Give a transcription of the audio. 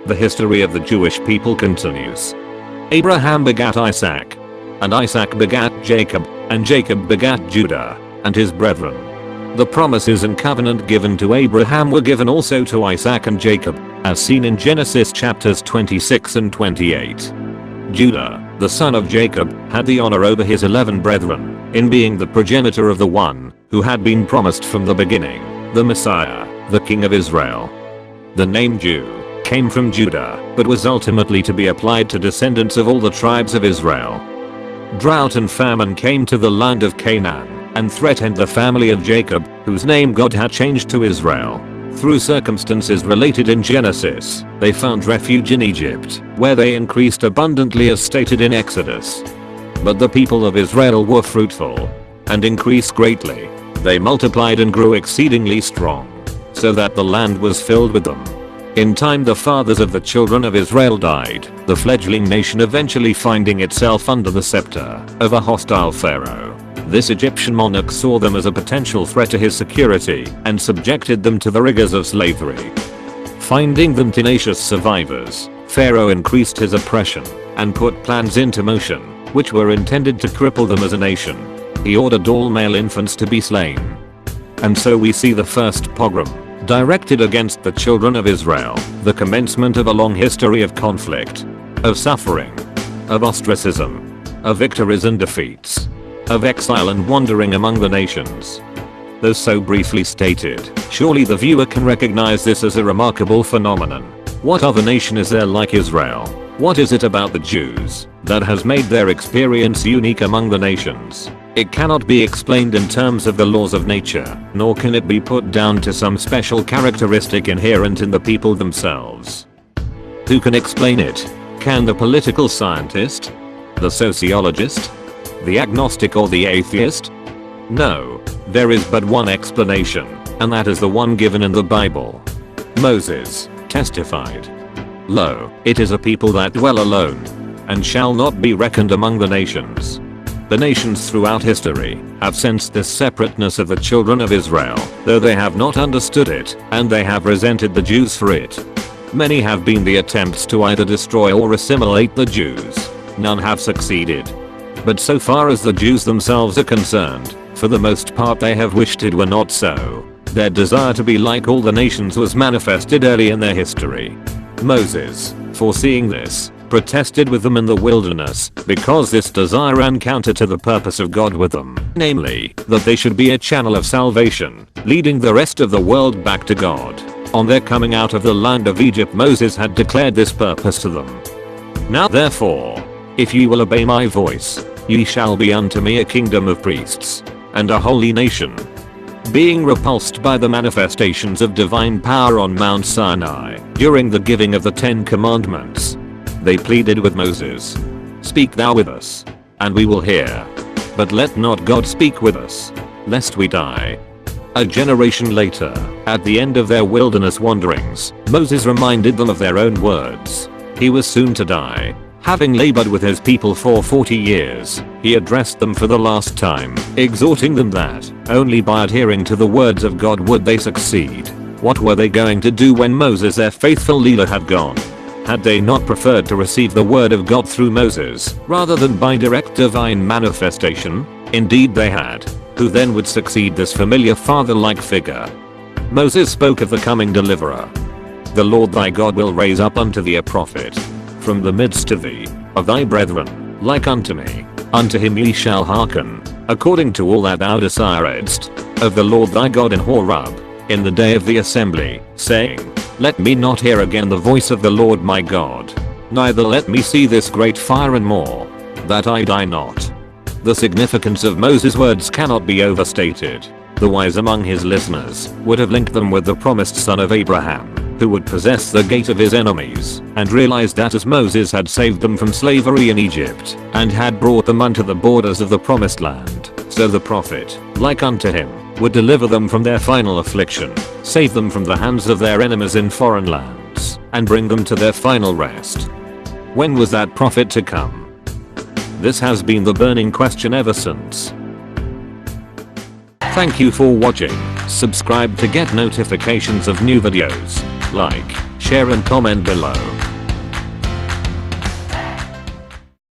The history of the Jewish people continues. Abraham begat Isaac, and Isaac begat Jacob, and Jacob begat Judah, and his brethren. The promises and covenant given to Abraham were given also to Isaac and Jacob, as seen in Genesis chapters 26 and 28. Judah, the son of Jacob, had the honor over his 11 brethren, in being the progenitor of the one who had been promised from the beginning, the Messiah, the King of Israel. The name Jew came from Judah, but was ultimately to be applied to descendants of all the tribes of Israel. Drought and famine came to the land of Canaan, and threatened the family of Jacob, whose name God had changed to Israel. Through circumstances related in Genesis, they found refuge in Egypt, where they increased abundantly as stated in Exodus. But the people of Israel were fruitful, and increased greatly. They multiplied and grew exceedingly strong, so that the land was filled with them. In time the fathers of the children of Israel died, the fledgling nation eventually finding itself under the scepter of a hostile pharaoh. This Egyptian monarch saw them as a potential threat to his security and subjected them to the rigors of slavery. Finding them tenacious survivors, Pharaoh increased his oppression and put plans into motion, which were intended to cripple them as a nation. He ordered all male infants to be slain. And so we see the first pogrom, directed against the children of Israel, the commencement of a long history of conflict, of suffering, of ostracism, of victories and defeats, of exile and wandering among the nations. Though so briefly stated, surely the viewer can recognize this as a remarkable phenomenon. What other nation is there like Israel? What is it about the Jews that has made their experience unique among the nations? It cannot be explained in terms of the laws of nature, nor can it be put down to some special characteristic inherent in the people themselves. Who can explain it? Can the political scientist? The sociologist? The agnostic or the atheist? No, there is but one explanation, and that is the one given in the Bible. Moses testified, "Lo, it is a people that dwell alone, and shall not be reckoned among the nations." The nations throughout history have sensed this separateness of the children of Israel, though they have not understood it, and they have resented the Jews for it. Many have been the attempts to either destroy or assimilate the Jews. None have succeeded. But so far as the Jews themselves are concerned, for the most part they have wished it were not so. Their desire to be like all the nations was manifested early in their history. Moses, foreseeing this, protested with them in the wilderness, because this desire ran counter to the purpose of God with them, namely, that they should be a channel of salvation, leading the rest of the world back to God. On their coming out of the land of Egypt, Moses had declared this purpose to them. "Now therefore, if ye will obey my voice, ye shall be unto me a kingdom of priests, and a holy nation." Being repulsed by the manifestations of divine power on Mount Sinai, during the giving of the 10 Commandments, they pleaded with Moses, "Speak thou with us, and we will hear. But let not God speak with us, lest we die." A generation later, at the end of their wilderness wanderings, Moses reminded them of their own words. He was soon to die. Having labored with his people for 40 years, he addressed them for the last time, exhorting them that only by adhering to the words of God would they succeed. What were they going to do when Moses, their faithful leader, had gone? Had they not preferred to receive the word of God through Moses, rather than by direct divine manifestation? Indeed they had. Who then would succeed this familiar father-like figure? Moses spoke of the coming deliverer. "The Lord thy God will raise up unto thee a prophet from the midst of thee, of thy brethren, like unto me. Unto him ye shall hearken, according to all that thou desiredst of the Lord thy God in Horeb, in the day of the assembly, saying, Let me not hear again the voice of the Lord my God, neither let me see this great fire and more, that I die not." The significance of Moses' words cannot be overstated. The wise among his listeners would have linked them with the promised son of Abraham, who would possess the gate of his enemies, and realized that as Moses had saved them from slavery in Egypt, and had brought them unto the borders of the promised land, so the prophet, like unto him, would deliver them from their final affliction, save them from the hands of their enemies in foreign lands, and bring them to their final rest. When was that prophet to come? This has been the burning question ever since. Thank you for watching. Subscribe to get notifications of new videos. Like, share and comment below.